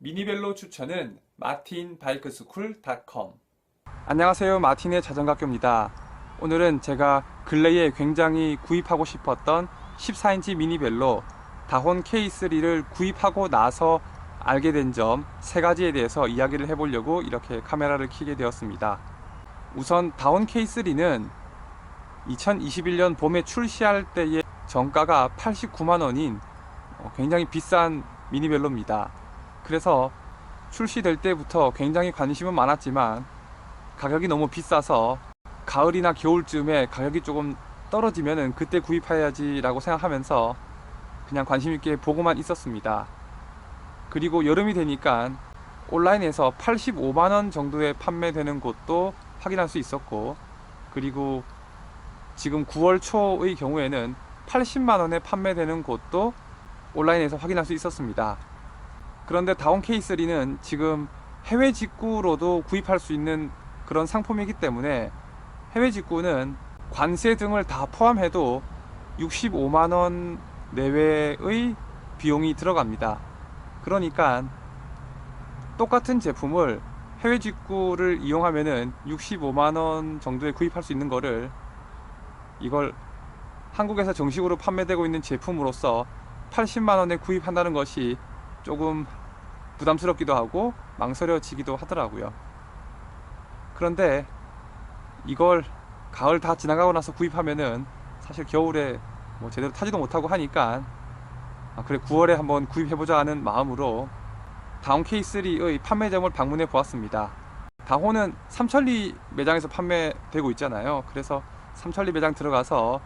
미니벨로 추천은 martinbikeschool.com. 안녕하세요, 마틴의 자전거학교입니다. 오늘은 제가 근래에 굉장히 구입하고 싶었던 14인치 미니벨로 다혼 K3를 구입하고 나서 알게 된 점 3가지에 대해서 이야기를 해보려고 이렇게 카메라를 켜게 되었습니다. 우선 다혼 K3는 2021년 봄에 출시할 때의 정가가 89만원인 굉장히 비싼 미니벨로입니다. 그래서 출시될 때부터 굉장히 관심은 많았지만 가격이 너무 비싸서 가을이나 겨울쯤에 가격이 조금 떨어지면은 그때 구입해야지 라고 생각하면서 그냥 관심 있게 보고만 있었습니다. 그리고 여름이 되니까 온라인에서 85만원 정도에 판매되는 곳도 확인할 수 있었고, 그리고 지금 9월 초의 경우에는 80만원에 판매되는 곳도 온라인에서 확인할 수 있었습니다. 그런데 다운 K3는 지금 해외 직구로도 구입할 수 있는 그런 상품이기 때문에 해외 직구는 관세 등을 다 포함해도 65만원 내외의 비용이 들어갑니다. 그러니까 똑같은 제품을 해외 직구를 이용하면은 65만원 정도에 구입할 수 있는 거를 이걸 한국에서 정식으로 판매되고 있는 제품으로서 80만원에 구입한다는 것이 조금 부담스럽기도 하고 망설여지기도 하더라고요. 그런데 이걸 가을 다 지나가고 나서 구입하면은 사실 겨울에 뭐 제대로 타지도 못하고 하니까 그래 9월에 한번 구입해보자 하는 마음으로 다운 K3의 판매점을 방문해 보았습니다. 다호는 삼천리 매장에서 판매되고 있잖아요. 그래서 삼천리 매장 들어가서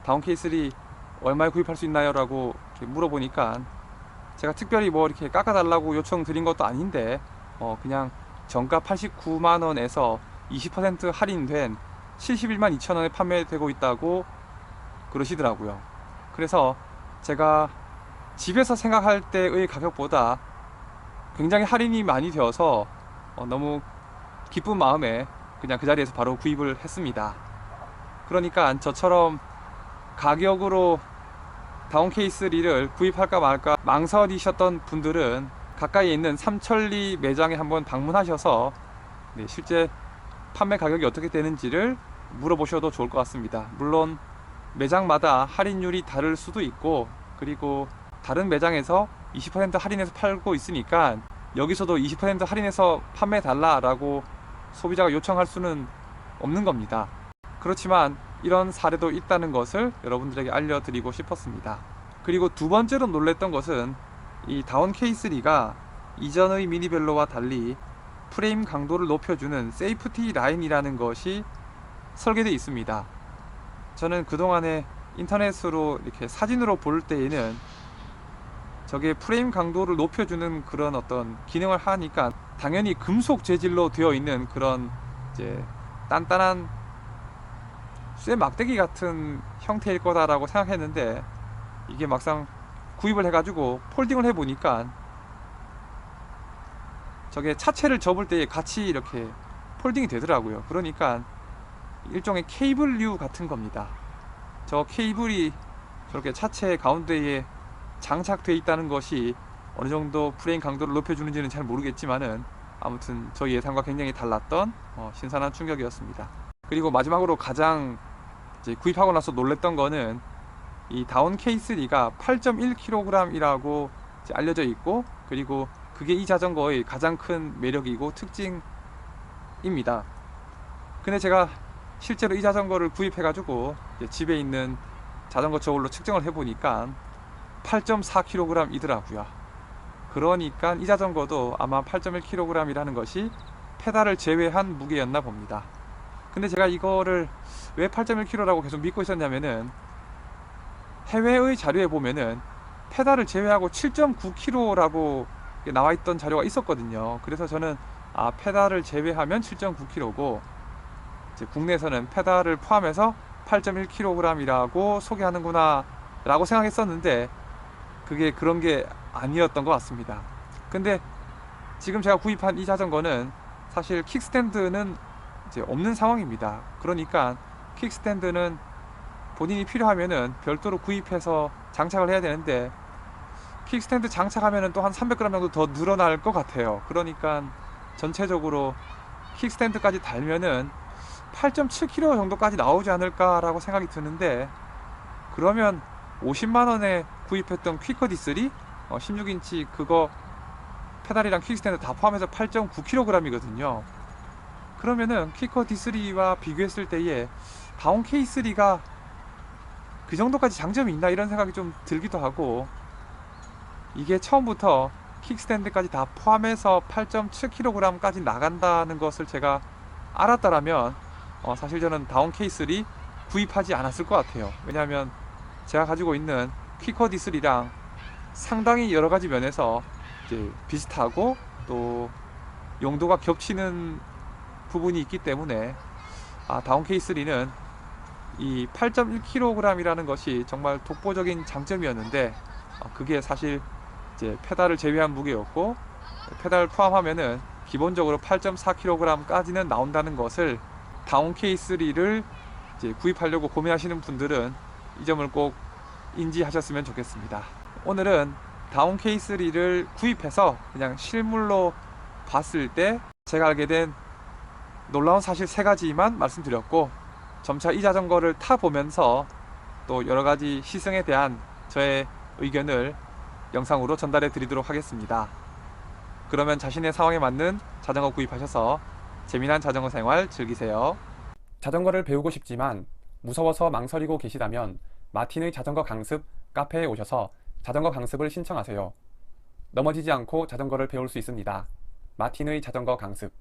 다운 K3 얼마에 구입할 수 있나요? 라고 이렇게 물어보니까 제가 특별히 뭐 이렇게 깎아달라고 요청 드린 것도 아닌데 그냥 정가 89만원에서 20% 할인된 71만 2천원에 판매되고 있다고 그러시더라고요. 그래서 제가 집에서 생각할 때의 가격보다 굉장히 할인이 많이 되어서 너무 기쁜 마음에 그냥 그 자리에서 바로 구입을 했습니다. 그러니까 저처럼 가격으로 다운 K3를 구입할까 말까 망설이셨던 분들은 가까이에 있는 삼천리 매장에 한번 방문하셔서 실제 판매 가격이 어떻게 되는지를 물어보셔도 좋을 것 같습니다. 물론 매장마다 할인율이 다를 수도 있고, 그리고 다른 매장에서 20% 할인해서 팔고 있으니까 여기서도 20% 할인해서 판매 달라라고 소비자가 요청할 수는 없는 겁니다. 그렇지만 이런 사례도 있다는 것을 여러분들에게 알려드리고 싶었습니다. 그리고 두 번째로 놀랬던 것은 이 다운 K3가 이전의 미니벨로와 달리 프레임 강도를 높여주는 세이프티 라인이라는 것이 설계되어 있습니다. 저는 그동안에 인터넷으로 이렇게 사진으로 볼 때에는 저게 프레임 강도를 높여주는 그런 어떤 기능을 하니까 당연히 금속 재질로 되어 있는 그런 이제 단단한 쇠 막대기 같은 형태일 거다라고 생각했는데 이게 막상 구입을 해가지고 폴딩을 해보니까 저게 차체를 접을 때 같이 이렇게 폴딩이 되더라고요. 그러니까 일종의 케이블류 같은 겁니다. 저 케이블이 저렇게 차체 가운데에 장착되어 있다는 것이 어느 정도 프레임 강도를 높여주는지는 잘 모르겠지만은 아무튼 저희 예상과 굉장히 달랐던 신선한 충격이었습니다. 그리고 마지막으로 가장 이제 구입하고 나서 놀랬던 거는 이 다운 K3가 8.1kg이라고 알려져 있고, 그리고 그게 이 자전거의 가장 큰 매력이고 특징입니다. 근데 제가 실제로 이 자전거를 구입해 가지고 집에 있는 자전거 저울로 측정을 해 보니까 8.4kg이더라고요. 그러니까 이 자전거도 아마 8.1kg이라는 것이 페달을 제외한 무게였나 봅니다. 근데 제가 이거를 왜 8.1kg라고 계속 믿고 있었냐면은 해외의 자료에 보면은 페달을 제외하고 7.9kg라고 나와 있던 자료가 있었거든요. 그래서 저는 페달을 제외하면 7.9kg고 이제 국내에서는 페달을 포함해서 8.1kg이라고 소개하는구나 라고 생각했었는데 그게 그런 게 아니었던 것 같습니다. 근데 지금 제가 구입한 이 자전거는 사실 킥스탠드는 이제 없는 상황입니다. 그러니까 킥스탠드는 본인이 필요하면은 별도로 구입해서 장착을 해야 되는데 킥스탠드 장착하면 또 한 300g 정도 더 늘어날 것 같아요. 그러니까 전체적으로 킥스탠드까지 달면은 8.7kg 정도까지 나오지 않을까라고 생각이 드는데, 그러면 50만원에 구입했던 퀴커 D3 16인치 그거 페달이랑 킥스탠드 다 포함해서 8.9kg이거든요. 그러면은 퀴커 D3와 비교했을 때에 다운 K3가 그 정도까지 장점이 있나 이런 생각이 좀 들기도 하고, 이게 처음부터 킥스탠드까지 다 포함해서 8.7kg까지 나간다는 것을 제가 알았다라면 사실 저는 다운 K3 구입하지 않았을 것 같아요. 왜냐하면 제가 가지고 있는 퀴커 D3랑 상당히 여러 가지 면에서 이제 비슷하고 또 용도가 겹치는 부분이 있기 때문에 다운 K3는 이 8.1kg이라는 것이 정말 독보적인 장점이었는데, 그게 사실 이제 페달을 제외한 무게였고, 페달 포함하면은 기본적으로 8.4kg까지는 나온다는 것을 다운 K3를 이제 구입하려고 고민하시는 분들은 이 점을 꼭 인지하셨으면 좋겠습니다. 오늘은 다운 K3를 구입해서 그냥 실물로 봤을 때 제가 알게 된 놀라운 사실 3가지만 말씀드렸고, 점차 이 자전거를 타보면서 또 여러가지 시승에 대한 저의 의견을 영상으로 전달해 드리도록 하겠습니다. 그러면 자신의 상황에 맞는 자전거 구입하셔서 재미난 자전거 생활 즐기세요. 자전거를 배우고 싶지만 무서워서 망설이고 계시다면 마틴의 자전거 강습 카페에 오셔서 자전거 강습을 신청하세요. 넘어지지 않고 자전거를 배울 수 있습니다. 마틴의 자전거 강습.